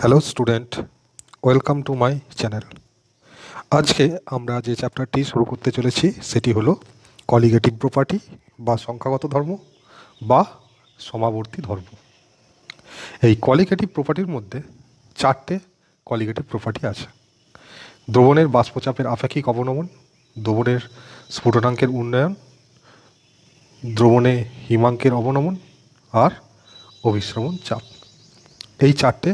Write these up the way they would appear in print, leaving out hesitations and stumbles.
Hello student, welcome to my channel. আজকে আমরা যে চ্যাপ্টারটি শুরু করতে চলেছি সেটি হলো কলিগেটিভ প্রপার্টি বা সংখ্যাগত ধর্ম বা সমাবর্তী ধর্ম। এই কলিগেটিভ প্রপার্টির মধ্যে চারটে কলিগেটিভ প্রপার্টি আছে: দ্রবণের বাষ্পচাপের আপেক্ষিক অবনমন, দ্রবণের স্ফুটনাঙ্কের উন্নয়ন, দ্রবণে হিমাঙ্কের অবনমন আর অভিস্রবণ চাপ। এই চারটে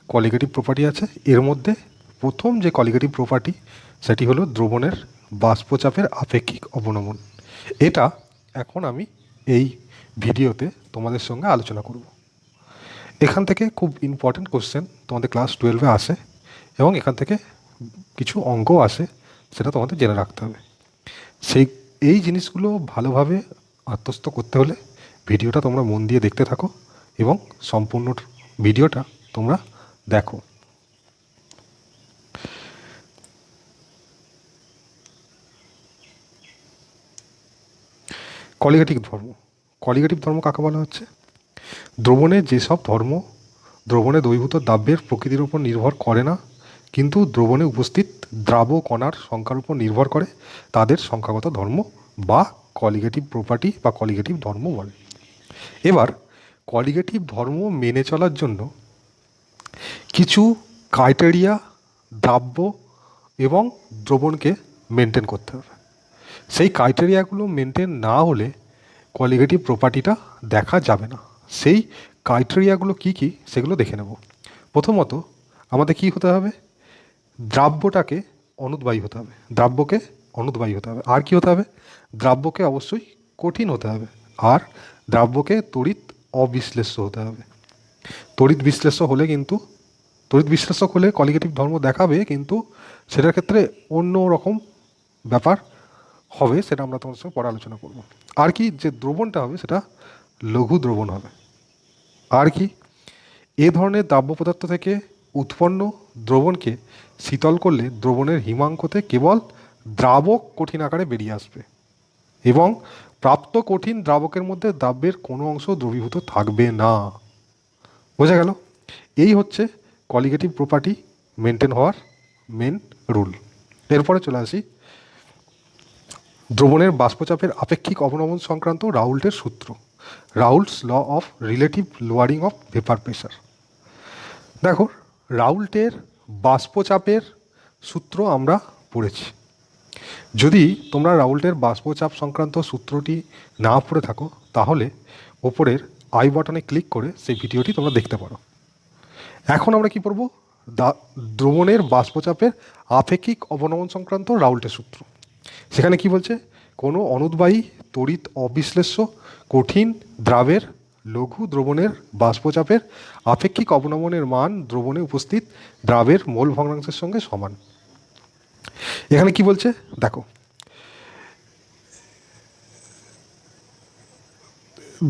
কলিগেটিভ প্রপার্টি আছে। এর মধ্যে প্রথম যে কলিগেটিভ প্রপার্টি সেটি হলো দ্রবণের বাষ্পচাপের আপেক্ষিক অবনমন। এটা এখন আমি এই ভিডিওতে তোমাদের সঙ্গে আলোচনা করব। এখান থেকে খুব ইম্পর্টেন্ট কোশ্চেন তোমাদের ক্লাস 12-এ আসে এবং এখান থেকে কিছু অঙ্কও আসে, সেটা তোমাদের জেনে রাখতে হবে। এই জিনিসগুলো ভালোভাবে আত্মস্থ করতে হলে ভিডিওটা তোমরা মন দিয়ে দেখতে থাকো এবং সম্পূর্ণ ভিডিওটা তোমরা দেখো। কলিগেটিভ ধর্ম কাকে বলা হচ্ছে? দ্রবণে যেসব ধর্ম দ্রবণে দ্রবীভূত দ্রব্যের প্রকৃতির উপর নির্ভর করে না, কিন্তু দ্রবণে উপস্থিত দ্রাব কণার সংখ্যার উপর নির্ভর করে, তাদের সংখ্যাগত ধর্ম বা কলিগেটিভ প্রপার্টি বা কলিগেটিভ ধর্ম বলে। এবার কলিগেটিভ ধর্ম মেনে চলার জন্য কিছু ক্রাইটেরিয়া দ্রাব্য এবং দ্রবণকে মেনটেন করতে হবে। সেই ক্রাইটেরিয়াগুলো মেনটেন না হলে কলিগেটিভ প্রপার্টিটা দেখা যাবে না। সেই ক্রাইটেরিয়াগুলো কী কী সেগুলো দেখে নেব। প্রথমত আমাদের কী হতে হবে? দ্রাব্যটাকে অনুদ্বায়ী হতে হবে, দ্রাব্যকে অনুদ্বায়ী হতে হবে। আর কি হতে হবে? দ্রাব্যকে অবশ্যই কঠিন হতে হবে, আর দ্রাব্যকে তড়িৎ অবিশ্লেষ্য হতে হবে। তড়িৎ বিশ্লেষক হলে কলিগেটিভ ধর্ম দেখাবে, কিন্তু সেটার ক্ষেত্রে অন্য রকম ব্যাপার হবে, সেটা আমরা তোমার সঙ্গে পরে আলোচনা করব। আর কি, যে দ্রবণটা হবে সেটা লঘু দ্রবণ হবে। আর কি, এ ধরনের দ্রাব্য পদার্থ থেকে উৎপন্ন দ্রবণকে শীতল করলে দ্রবণের হিমাঙ্কতে কেবল দ্রাবক কঠিন আকারে বেরিয়ে আসবে এবং প্রাপ্ত কঠিন দ্রাবকের মধ্যে দ্রব্যের কোনো অংশ দ্রবীভূত থাকবে না। বোঝা গেল? এই হচ্ছে কলিগেটিভ প্রপার্টি মেনটেন হওয়ার মেন রুল। এরপরে চলে আসি দ্রবণের বাষ্পচাপের আপেক্ষিক অবনমন সংক্রান্ত রাউল্টের সূত্র, Raoult's law of relative lowering of vapour pressure. দেখো, রাউল্টের বাষ্পচাপের সূত্র আমরা পড়েছি। যদি তোমরা রাউল্টের বাষ্পচাপ সংক্রান্ত সূত্রটি না পড়ে থাকো, তাহলে ওপরের আই বাটনে ক্লিক করে সেই ভিডিওটি তোমরা দেখতে পারো। এখন আমরা কি পড়ব? দ্রবণের বাষ্পচাপের আপেক্ষিক অবনমন সংক্রান্ত রাউল্টের সূত্র। সেখানে কি বলছে? কোনো অনুদ্বায়ী তড়িৎ অবিশ্লেষ্য কঠিন দ্রাবের লঘু দ্রবণের বাষ্পচাপের আপেক্ষিক অবনমনের মান দ্রবণে উপস্থিত দ্রাবের মোল ভগ্নাংশের সঙ্গে সমান। এখানে কি বলছে দেখো,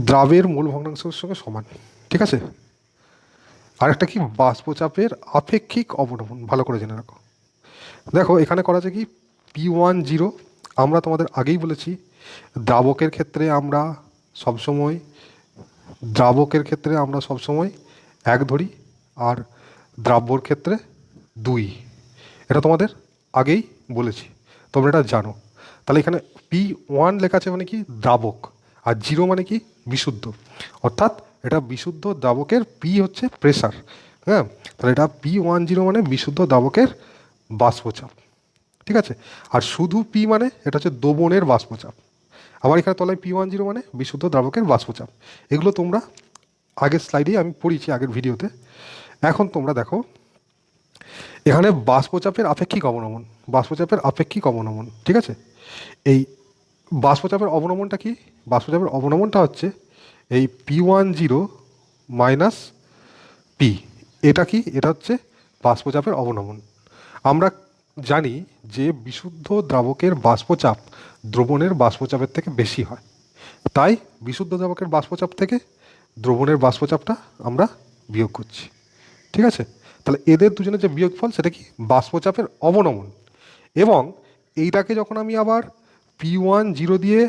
দ্রাবের মোল ভগ্নাংশের সঙ্গে সমান, ঠিক আছে? আরেকটা কি? বাষ্পচাপের আপেক্ষিক অবনমন। ভালো করে জেনে রাখো। দেখো, এখানে করা যায় কি, P10। আমরা তোমাদের আগেই বলেছি দ্রাবকের ক্ষেত্রে আমরা সবসময় 1 ধরি, আর দ্রাব্যর ক্ষেত্রে 2। এটা তোমাদের আগেই বলেছি, তোমরা এটা জানো। তাহলে এখানে P1 লেখা আছে মানে কি? দ্রাবক। আর 0 মানে কি? বিশুদ্ধ। অর্থাৎ এটা বিশুদ্ধ দ্রাবকের P হচ্ছে প্রেসার। হ্যাঁ, তাহলে এটা P10 মানে বিশুদ্ধ দ্রাবকের বাষ্পচাপ, ঠিক আছে? আর শুধু P মানে এটা হচ্ছে দ্রবণের বাষ্পচাপ। আবার এখানে তলায় P10 মানে বিশুদ্ধ দ্রাবকের বাষ্পচাপ। এগুলো তোমরা আগের স্লাইডেই আমি পড়িয়েছি, আগের ভিডিওতে। এখন তোমরা দেখো, এখানে বাষ্পচাপের আপেক্ষিক অবনমন, ঠিক আছে? এই বাষ্পচাপের অবনমনটা কি? বাষ্পচাপের অবনমনটা হচ্ছে এই P10 মাইনাস P। এটা কি? এটা হচ্ছে বাষ্পচাপের অবনমন। আমরা জানি যে বিশুদ্ধ দ্রাবকের বাষ্পচাপ দ্রবণের বাষ্পচাপের থেকে বেশি হয়, তাই বিশুদ্ধ দ্রাবকের বাষ্পচাপ থেকে দ্রবণের বাষ্পচাপটা আমরা বিয়োগ করছি, ঠিক আছে? তাহলে এদের দুজনের যে বিয়োগফল সেটা কি? বাষ্পচাপের অবনমন। এবং এইটাকে যখন আমি আবার P10 দিয়ে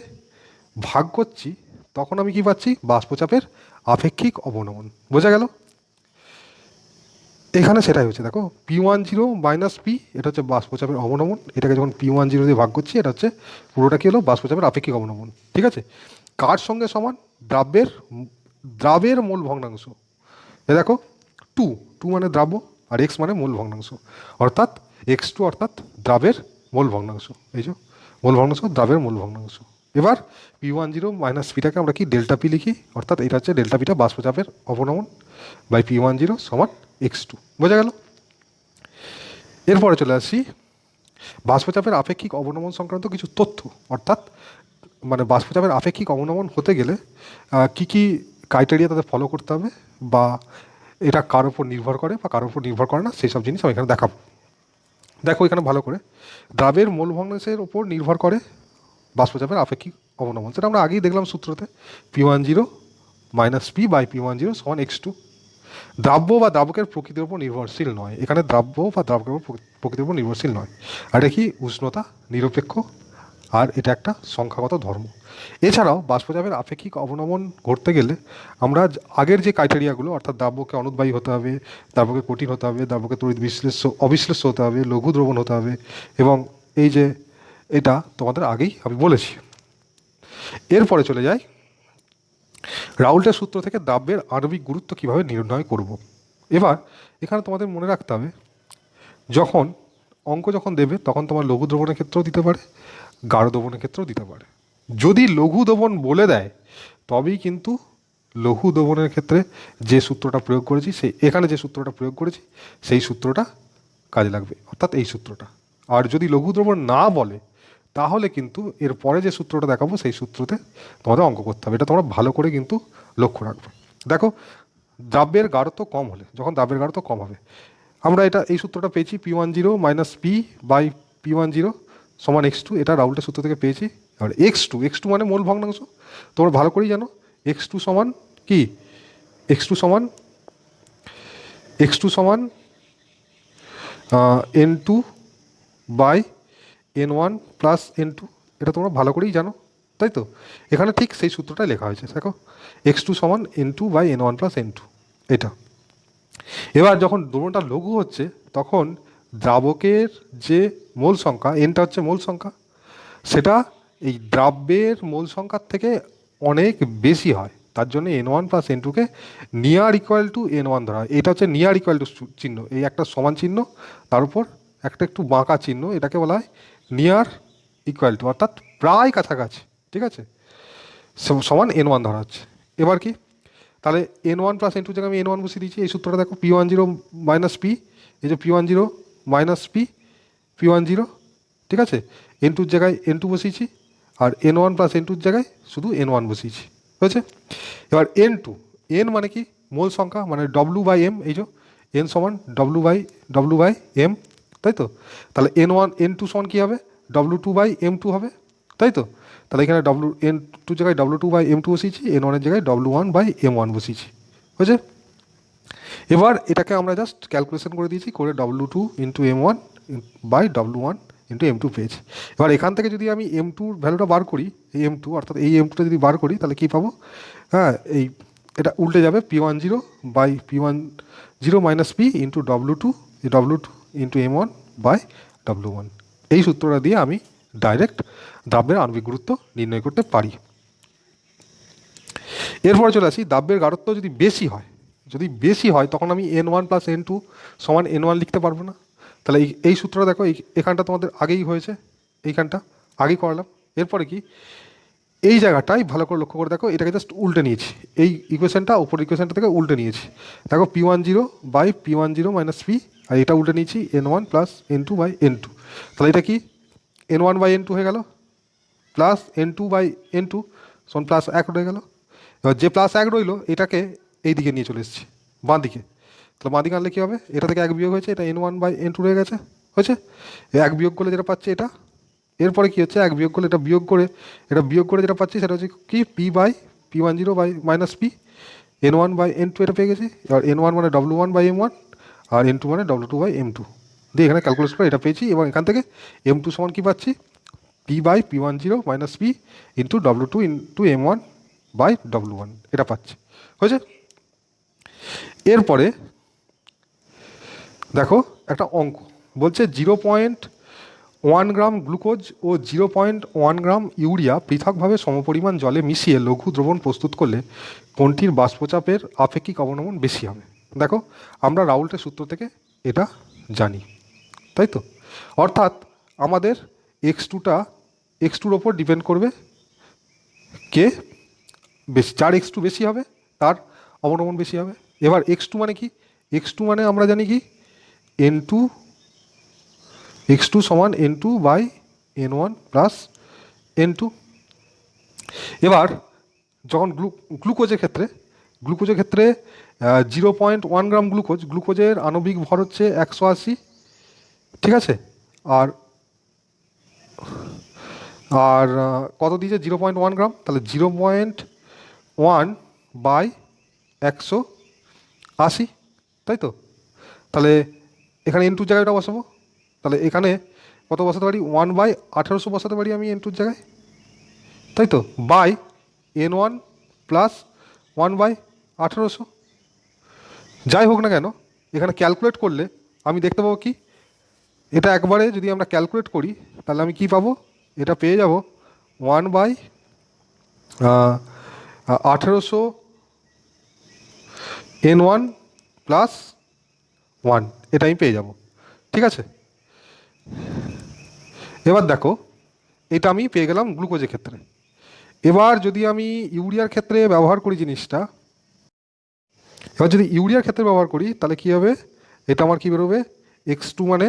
ভাগ করছি, তখন আমি কি পাচ্ছি? বাষ্পচাপের আপেক্ষিক অবনমন। বোঝা গেল? এখানে সেটাই হচ্ছে, দেখো P10 মাইনাস পি, এটা হচ্ছে বাষ্পচাপের অবনমন। এটাকে যখন P10 দিয়ে ভাগ করছি, এটা হচ্ছে পুরোটা কী হলো, বাষ্পচাপের আপেক্ষিক অবনমন। ঠিক আছে, কার সঙ্গে সমান, দ্রাব্যের দ্রাবের মোল ভগ্নাংশ। এ দেখো টু, টু মানে দ্রাব্য, আর এক্স মানে মোল ভগ্নাংশ, অর্থাৎ X2 অর্থাৎ দ্রাবের মোল ভগ্নাংশ। এই যে মোল ভগ্নাংশ, দ্রাবের মোল ভগ্নাংশ। এবার P10 মাইনাস পিটাকে আমরা কি ডেল্টা পি লিখি, অর্থাৎ এটা হচ্ছে ডেল্টা পিটা বাষ্পচাপের অবনমন বাই P10 সমান X2। বোঝা গেল? এরপরে চলে আসি বাষ্পচাপের আপেক্ষিক অবনমন সংক্রান্ত কিছু তথ্য, অর্থাৎ মানে বাষ্পচাপের আপেক্ষিক অবনমন হতে গেলে কি কি ক্রাইটেরিয়া তাদের ফলো করতে হবে, বা এটা কার উপর নির্ভর করে বা কার উপর নির্ভর করে না, সেই সব জিনিস আমি এখানে দেখাবো। দেখো এখানে ভালো করে, দ্রাবের মোল ভগ্নাংশের উপর নির্ভর করে বাষ্পচাপের আপেক্ষিক অবনমন, সেটা আমরা আগেই দেখলাম সূত্রতে, P10 minus P by P10 সমান X2। দ্রাব্য বা দ্রাবকের প্রকৃতির উপর নির্ভরশীল নয়, এখানে দ্রাব্য বা দ্রাবকের উপর প্রকৃতির উপর নির্ভরশীল নয়, আর এটা কি উষ্ণতা নিরপেক্ষ, আর এটা একটা সংখ্যাগত ধর্ম। এছাড়াও বাষ্পচাপের আপেক্ষিক অবনমন ঘটতে গেলে আমরা আগের যে ক্রাইটেরিয়াগুলো, অর্থাৎ দ্রাব্যকে অনুদ্বায়ী হতে হবে, দ্রাব্যকে কঠিন হতে হবে, দ্রাব্যকে তড়িৎ বিশ্লেষ্য অবিশ্লেষ্য হতে হবে, লঘু দ্রবণ হতে হবে, এবং এই যে এটা তোমাদের আগেই আমি বলেছি। এরপরে চলে যাই রাউল্টের সূত্র থেকে দ্রাব্যের আণবিক গুরুত্ব কিভাবে নির্ণয় করব। এবার এখানে তোমাদের মনে রাখতে হবে, যখন অঙ্ক যখন দেবে তখন তোমার লঘু দ্রবণের ক্ষেত্রেও দিতে পারে, গাঢ় দ্রবণের ক্ষেত্রেও দিতে পারে। যদি লঘু দ্রবণ বলে দেয় তবেই কিন্তু লঘু দ্রবণের ক্ষেত্রে যে সূত্রটা প্রয়োগ করেছি, সেই এখানে যে সূত্রটা প্রয়োগ করেছি সেই সূত্রটা কাজে লাগবে, অর্থাৎ এই সূত্রটা। আর যদি লঘু দ্রবণ না বলে তাহলে কিন্তু এর পরে যে সূত্রটা দেখাবো সেই সূত্রতে তোমাদের অঙ্ক করতে হবে। এটা তোমরা ভালো করে কিন্তু লক্ষ্য রাখবে। দেখো দ্রাব্যের গাঢ়ত্ব কম হলে, যখন দ্রাব্যের গাঢ়ত্ব কম হবে, আমরা এটা এই সূত্রটা পেয়েছি P10 minus P by P10 সমান X2, এটা রাউল্টের সূত্র থেকে পেয়েছি। আর X2 মানে মোল ভগ্নাংশ, তোমরা ভালো করেই জানো X2 সমান কি, X2 সমান N2 by N1 plus N2, এটা তোমরা ভালো করেই জানো, তাই তো? এখানে ঠিক সেই সূত্রটাই লেখা হয়েছে, দেখো X2 সমান N2 by N1 plus N2, এটা। এবার যখন দ্রবণটা লঘু হচ্ছে তখন দ্রাবকের যে মোল সংখ্যা, এনটা হচ্ছে মোল সংখ্যা, সেটা এই দ্রাব্যের মোল সংখ্যার থেকে অনেক বেশি হয়, তার জন্য N1 প্লাস N2কে নিয়ার ইকুয়াল টু N1 ধরা হয়। এটা হচ্ছে নিয়ার ইকুয়াল টু চিহ্ন, এই একটা সমান চিহ্ন তার উপর একটা একটু বাঁকা চিহ্ন, এটাকে বলা হয় নিয়ার ইকুয়াল টু, অর্থাৎ প্রায় কাছাকাছি। ঠিক আছে, সমান N1 ধরা হচ্ছে। এবার কি, তাহলে N1 প্লাস N2 জায়গায় আমি N1 বসিয়ে দিচ্ছি। এই সূত্রটা দেখো P10 মাইনাস পি, এই যে P10 মাইনাস পি P10, ঠিক আছে, N2 জায়গায় N2 বসিয়েছি, আর N1 প্লাস N2 জায়গায় শুধু N1 বসিয়েছি, হয়েছে। এবার N2, N মানে কি মোল সংখ্যা, মানে W বাই এম, এই যে N সমান W বাই এম, তাই তো? তাহলে N2 সমান কী হবে, W2 বাই M2 হবে, তাই তো? তাহলে এখানে N2 জায়গায় W2 বাই M2 বসিয়েছি, N1 এর জায়গায় W1 বাই M1 বসিয়েছি, হয়েছে। এবার এটাকে আমরা জাস্ট ক্যালকুলেশন করে দিয়েছি, করে W2 into M1 by W1 into M2 পেয়েছি। এবার এখান থেকে যদি আমি M2 ভ্যালুটা বার করি, এই M2 অর্থাৎ এই M2টা যদি বার করি তাহলে কী পাবো, হ্যাঁ এই এটা উল্টে যাবে, P10 by P10 minus P into W2 into M1 by W1। এই সূত্রটা দিয়ে আমি ডাইরেক্ট দ্রাব্যের আণবিক গুরুত্ব নির্ণয় করতে পারি। এরপরে চলে আসি, দ্রাব্যের গাঢ়ত্ব যদি বেশি হয় তখন আমি N1 প্লাস N2 সমান N1 লিখতে পারবো না। তাহলে এই সূত্রটা দেখো, এখানটা তোমাদের আগেই হয়েছে, এইখানটা আগেই করালাম। এরপরে কি, এই জায়গাটাই ভালো করে লক্ষ্য করে দেখো, এটাকে জাস্ট উল্টে নিয়েছি, এই ইকুয়েশনটা উপর ইকুয়েশনটা থেকে উল্টে নিয়েছি। দেখো P10 by P10 minus P, আর এটা উল্টে নিয়েছি N1 plus N2 by N2। তাহলে এটা কি N1 বাই N2 হয়ে গেল, প্লাস N2 বাই N2 সমান প্লাস 1 রয়ে গেল। এবার যে প্লাস 1 রইলো এটাকে এই দিকে নিয়ে চলে এসেছি, বাঁ দিকে। তাহলে বাঁ দিকে আনলে কী হবে, এটা থেকে 1 বিয়োগ হয়েছে, এটা N1 বাই N2 রয়ে গেছে, হয়েছে। 1 বিয়োগ করলে যেটা পাচ্ছি এটা, এরপরে কী হচ্ছে, 1 বিয়োগ করলে এটা বিয়োগ করে যেটা পাচ্ছি সেটা হচ্ছে কি P by P10 by minus P N1 by N2, এটা পেয়ে গেছি। এবার N1 মানে W1 by M1, R N2 মানে W2 বাই M2 দিয়ে এখানে ক্যালকুলেশন করে এটা পেয়েছি। এবং এখান থেকে M2 সমান কী পাচ্ছি, P by P10 minus P into W2 into M1 by W1, এটা পাচ্ছি, হয়েছে। এরপরে দেখো একটা অঙ্ক বলছে 0.1 গ্রাম গ্লুকোজ ও 0.1 গ্রাম ইউরিয়া পৃথকভাবে সমপরিমাণ জলে মিশিয়ে লঘু দ্রবণ প্রস্তুত করলে কোনটির বাষ্পচাপের আপেক্ষিক অবনমন বেশি হবে। দেখো আমরা রাউল্টের সূত্র থেকে এটা জানি, তাই তো? অর্থাৎ আমাদের এক্স টুর ওপর ডিপেন্ড করবে কে বেশি, যার x2 বেশি হবে তার অবনমন বেশি হবে। এবার x2 মানে কি? x2 মানে আমরা জানি কি n2, x2 সমান n2 by n1 plus n2। এবার যখন গ্লুকোজের ক্ষেত্রে 0.1 গ্রাম গ্লুকোজের আণবিক ভর হচ্ছে 180, ঠিক আছে? আর আর কত দিয়েছে? 0.1 গ্রাম, তাহলে 0.1 বাই 180, তাই তো? তাহলে এখানে n2 জায়গাটা বসাবো, তাহলে এখানে কত বসাতে পারি? 1/1800 বসাতে পারি আমি n2 জায়গায়, তাই তো? By n1 plus 1/1800। যাই হোক না কেন, এখানে ক্যালকুলেট করলে আমি দেখতে পাবো কি, এটা একবারে যদি আমরা ক্যালকুলেট করি তাহলে আমি কি পাবো? এটা পেয়ে যাব 1/1800 n1 প্লাস 1, এটা আমি পেয়ে যাব, ঠিক আছে? এবার দেখো এটা আমি পেয়ে গেলাম গ্লুকোজের ক্ষেত্রে। এবার যদি আমি ইউরিয়ার ক্ষেত্রে ব্যবহার করি জিনিসটা, তাহলে কী হবে? এটা আমার কি বেরোবে? x2 মানে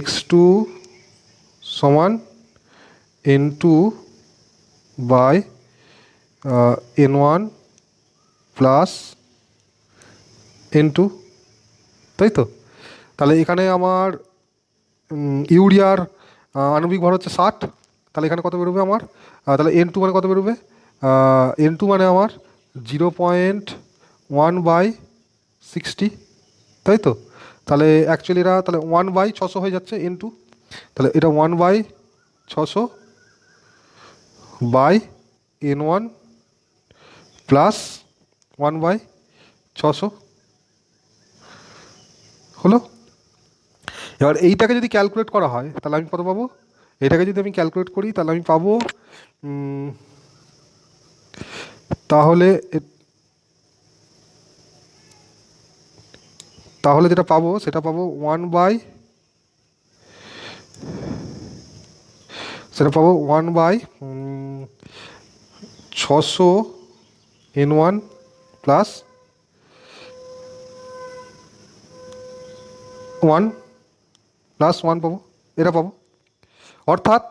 x2 সমান n2 by n1 plus n2, তাই তো? তাহলে এখানে আমার ইউরিয়ার আণবিক ভর হচ্ছে 60, তাহলে এখানে কত বেরোবে আমার? তাহলে n2 মানে কত বেরোবে? n2 মানে আমার 0.1/60, তাই তো? তাহলে অ্যাকচুয়ালি এরা তাহলে 1/600 হয়ে যাচ্ছে n2, তাহলে এটা 1/600 বাই n1 প্লাস 1/600 হলো। এবার এইটাকে যদি ক্যালকুলেট করা হয় তাহলে আমি কত পাবো? এটাকে যদি আমি ক্যালকুলেট করি তাহলে আমি পাবো তাহলে যেটা পাবো সেটা পাবো 1/600 n1 প্লাস 1 পাবো, এটা পাবো। অর্থাৎ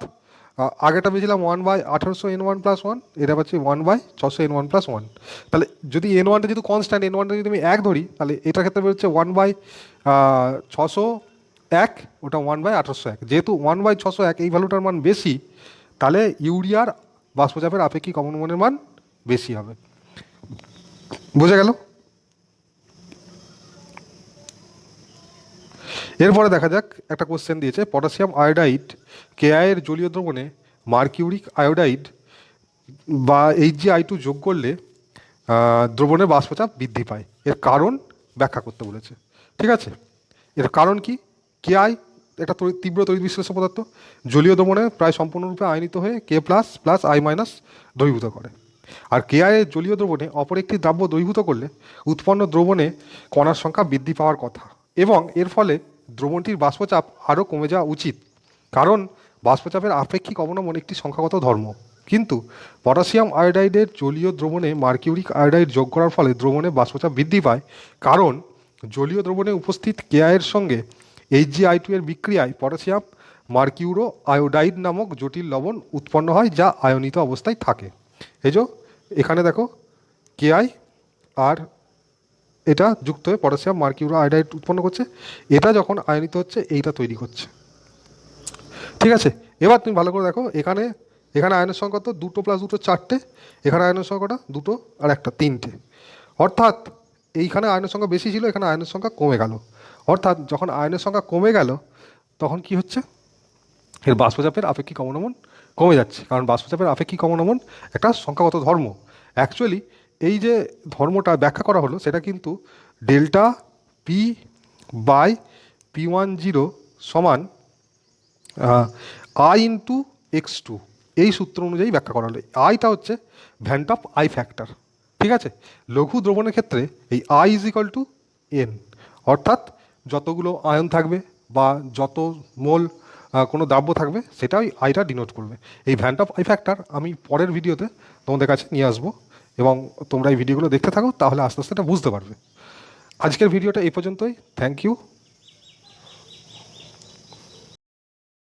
আগেটা পেয়েছিলাম 1/1800 n1 প্লাস 1, এটা পাচ্ছি 1/600 n1 প্লাস 1। তাহলে যদি n1টা যেহেতু কনস্ট্যান্ট, n1টা যদি আমি 1 ধরি তাহলে এটার ক্ষেত্রে বেরোচ্ছে 1/601, ওটা 1/1801। যেহেতু 1/601 এই ভ্যালুটার মান বেশি, তাহলে ইউরিয়ার বাষ্পচাপের আপেক্ষিক অবনমনের মান বেশি হবে। বোঝা গেল? এরপরে দেখা যাক একটা কোশ্চেন দিয়েছে, পটাশিয়াম আয়োডাইড KI এর জলীয় দ্রবণে মার্কিউরিক আয়োডাইড বা HgI2 যোগ করলে দ্রবণের বাষ্পচাপ বৃদ্ধি পায়, এর কারণ ব্যাখ্যা করতে বলেছে, ঠিক আছে? এর কারণ কি? KI একটা তীব্র তড়িৎ বিশ্লেষ্য পদার্থ, জলীয় দ্রবণে প্রায় সম্পূর্ণরূপে আয়নিত হয়ে K plus plus I minus দ্রবীভূত করে। আর KI এর জলীয় দ্রবণে অপর একটি দ্রাব্য দ্রবীভূত করলে উৎপন্ন দ্রবণে কণার সংখ্যা বৃদ্ধি পাওয়ার কথা, এবং এর ফলে দ্রবণটির বাষ্পচাপ আরও কমে যাওয়া উচিত, কারণ বাষ্পচাপের আপেক্ষিক অবনমন একটি সংখ্যাগত ধর্ম। কিন্তু পটাশিয়াম আয়োডাইডের জলীয় দ্রবণে মার্কিউরিক আয়োডাইড যোগ করার ফলে দ্রবণে বাষ্পচাপ বৃদ্ধি পায়, কারণ জলীয় দ্রবণে উপস্থিত KI এর সঙ্গে HgI2 এর বিক্রিয়ায় পটাশিয়াম মার্কিউরো আয়োডাইড নামক জটিল লবণ উৎপন্ন হয়, যা আয়নিত অবস্থায় থাকে। এই যে এখানে দেখো KI আর এটা যুক্ত হয়ে পটাশিয়াম মার্কিউরো আয়োডাইড উৎপন্ন করছে, এটা যখন আয়নিত হচ্ছে এইটা তৈরি করছে, ঠিক আছে? এবার তুমি ভালো করে দেখো, এখানে আয়নের সংখ্যা তো 2 + 2 4টে, এখানে আয়নের সংখ্যাটা 2 আর 1 3টে। অর্থাৎ এইখানে আয়নের সংখ্যা বেশি ছিল, এখানে আয়নের সংখ্যা কমে গেল। অর্থাৎ যখন আয়নের সংখ্যা কমে গেল তখন কি হচ্ছে? এর বাষ্পচাপের আপেক্ষিক অবনমন কমে যাচ্ছে, কারণ বাষ্পচাপের আপেক্ষিক অবনমন একটা সংখ্যাগত ধর্ম। অ্যাকচুয়ালি এই যে ধর্মটা ব্যাখ্যা করা হলো সেটা কিন্তু ডেল্টা পি বাই P10 সমান আই ইন্টু x2, এই সূত্র অনুযায়ী ব্যাখ্যা করা হলো। আইটা হচ্ছে ভ্যান অফ আই ফ্যাক্টর, ঠিক আছে। লঘু দ্রবণের ক্ষেত্রে এই I is equal to N, অর্থাৎ যতগুলো আয়ন থাকবে বা যত মোল কোনো দ্রাব্য থাকবে সেটাই আইটা ডিনোট করবে। এই ভ্যান অফ আই ফ্যাক্টর আমি পরের ভিডিওতে তোমাদের কাছে নিয়ে আসবো, এবং তোমরা এই ভিডিওগুলো দেখতে থাকো, তাহলে আস্তে আস্তে এটা বুঝতে পারবে। আজকের ভিডিওটা এই পর্যন্তই। Thank you.